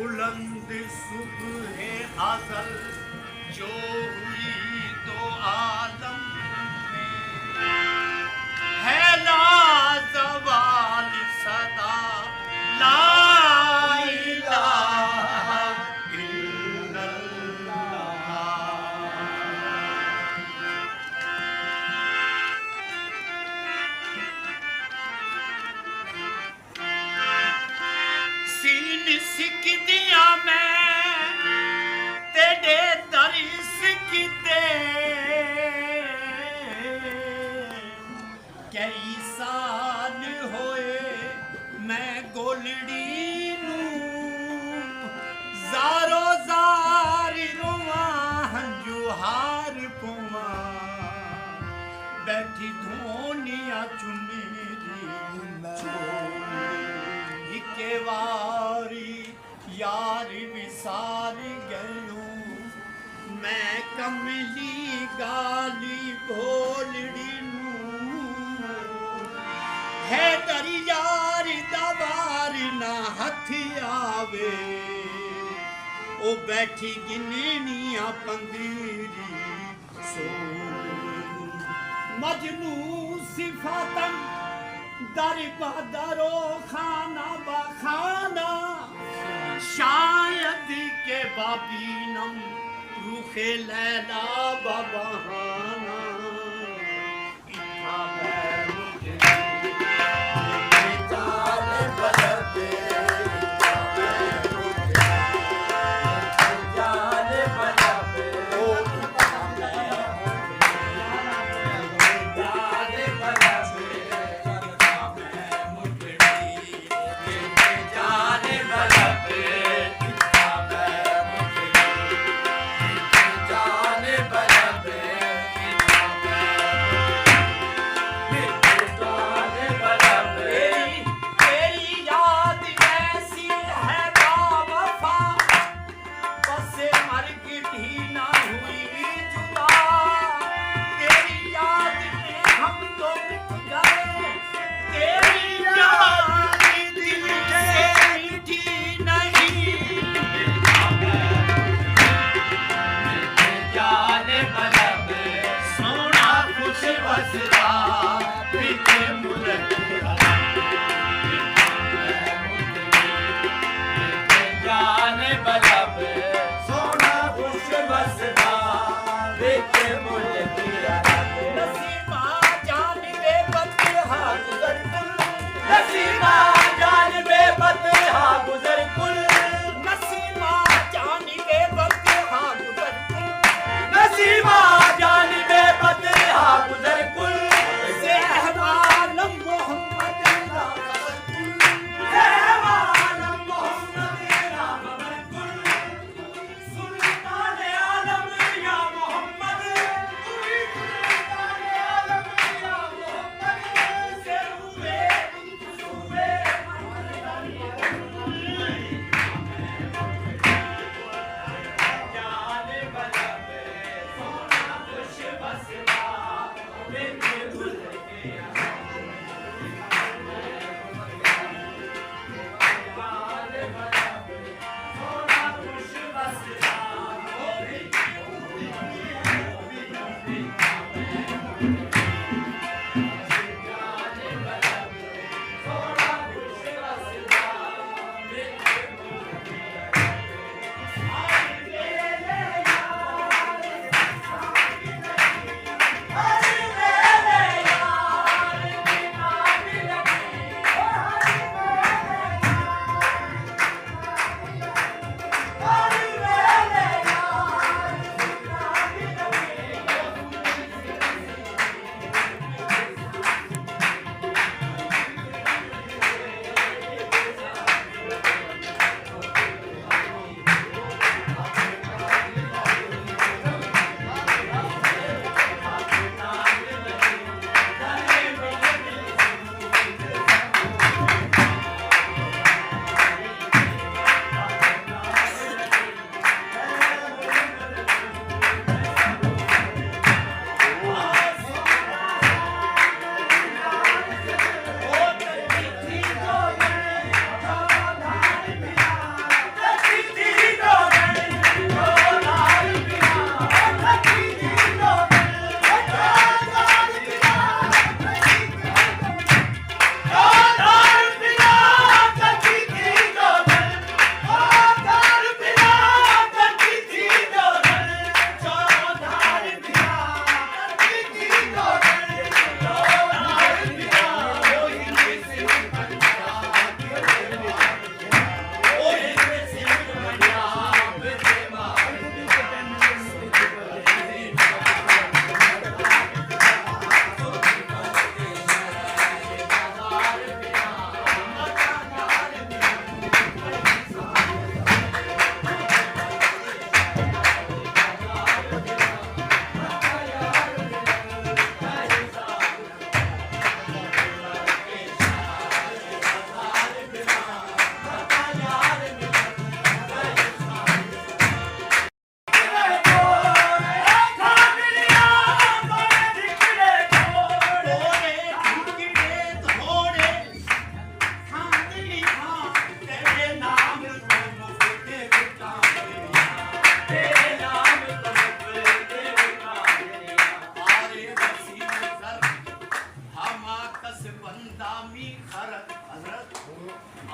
बुलंद सुबह अज़ल जो हुई तो आलम में है लाज़वाल सदा ला इलाहा इल्लल्लाह। सीन सिक दिया मैं तेरे दर सिकते कई साल होए मैं गोलड़ी नू ज़ारो ज़ार रोवा हंजू हार पवा बैठी धोनिया चुनी के वारी यार विसार गयो मैं कमली गाली भोलड़ी नू है तरी यार दबार ना हथ आवे ओ बैठी गिननिया पंदीरी सो मजनू सिफातन दर बदरो खाना बखाना शायद के बाबीनम रुखे लैला बबहाना इतना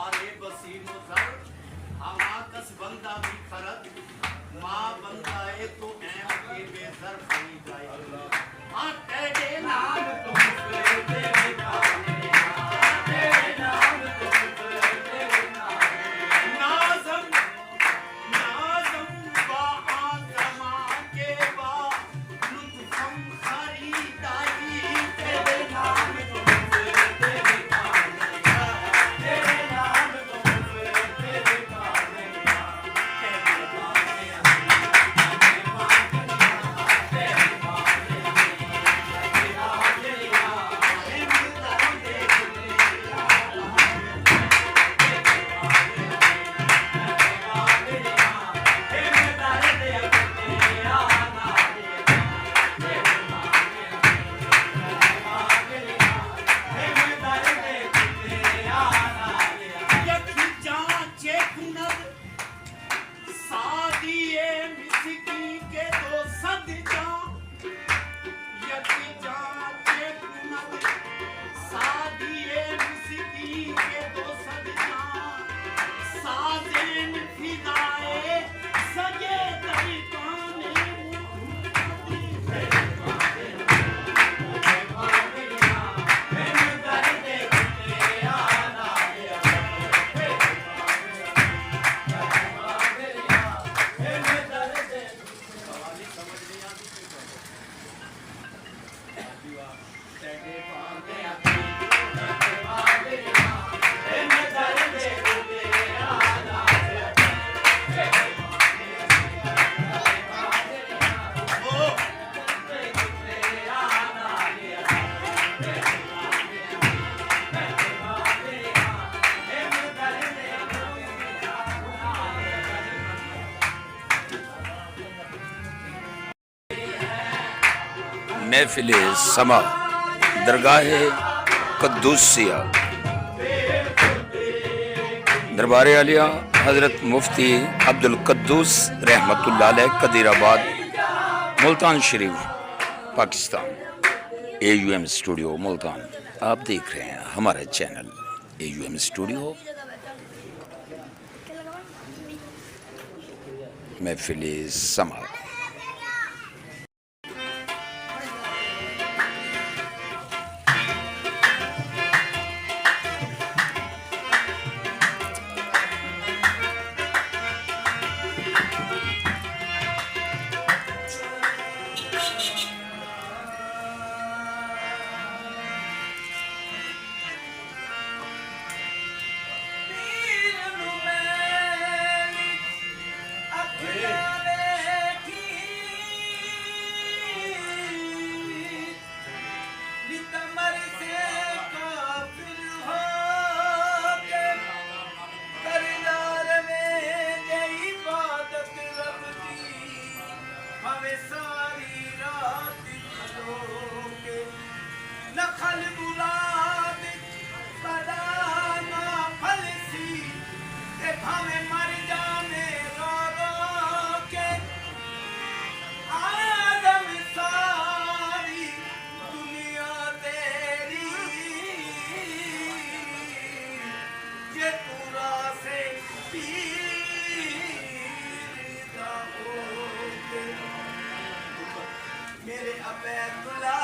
आरे बसी मुजर हमा कस बंदा भी खरद माँ बंदा है तो ऐम के बेसर फरी जाए हाँ तेरे नाम तुम तेरे नाम नाज़म नाज़म बाआज़मा के बा लुत्फ़म खरीदाई तेरे नाम तुम तेरे नाम तुम तेरे महफिल समा दरगाह कद्दूसिया दरबार आलिया हज़रत मुफ्ती अब्दुल कद्दूस रहमतुल्लाह अलैह कदीराबाद मुल्तान शरीफ पाकिस्तान। AUM स्टूडियो मुल्तान आप देख रहे हैं हमारा चैनल AUM स्टूडियो। महफिल समा मेरे अबे तुला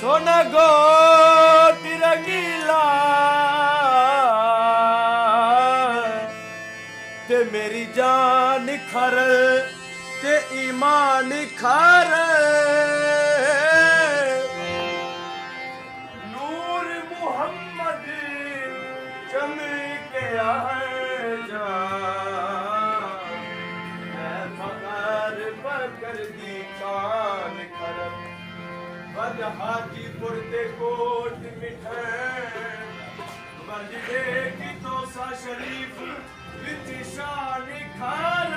सोना गोट रंगीला ते मेरी जान खर ते ईमान खर नूर मुहम्मद चमके आए जा मैं फकर बकर दी कान खर बद हाजीपुर दे कोट मिठे बजदे की तोसा शरीफ विच शान खार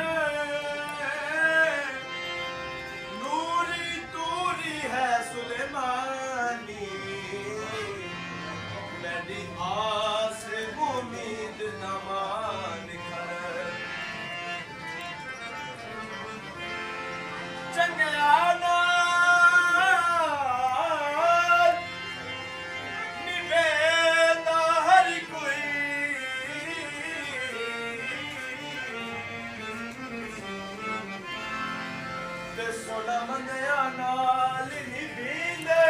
नूरी तूरी है सुलेमानी मेरी आस उम्मीद नमान कर चंगयाना सोना मंगया नाल नी बींदे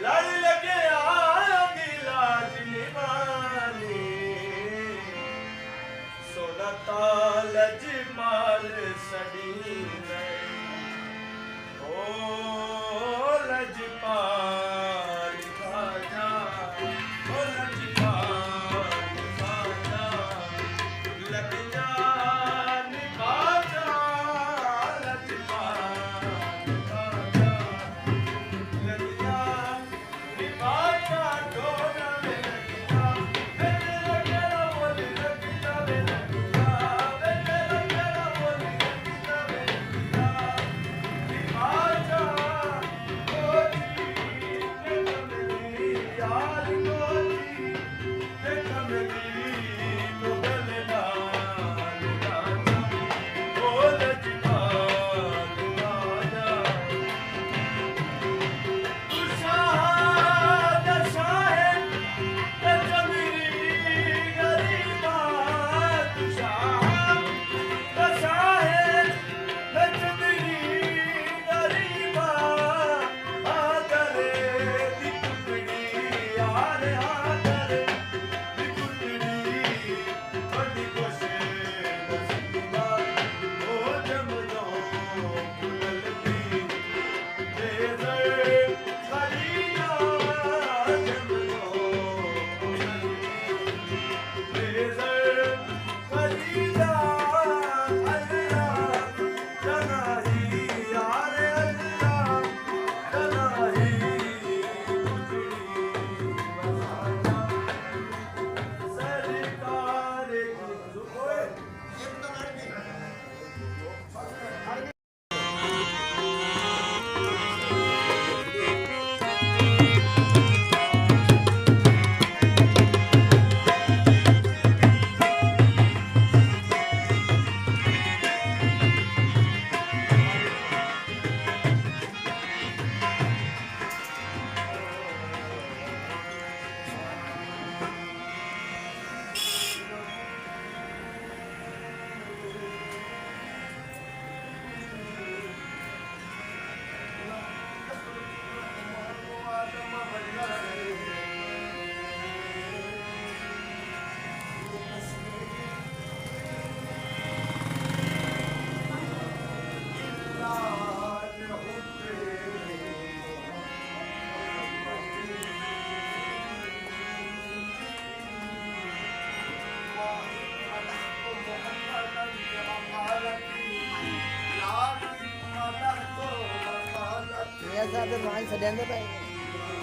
लड़ लगे आंदी लाज निवानी सोना ताल जमाल सड़ी ओ लजपाल खाजा ओ लजपाल खाजा लग जा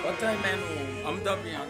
ਪਤਾ ਹੈ ਮੈਨੂੰ ਆਮਦਾ ਪਿਆ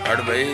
हट भाई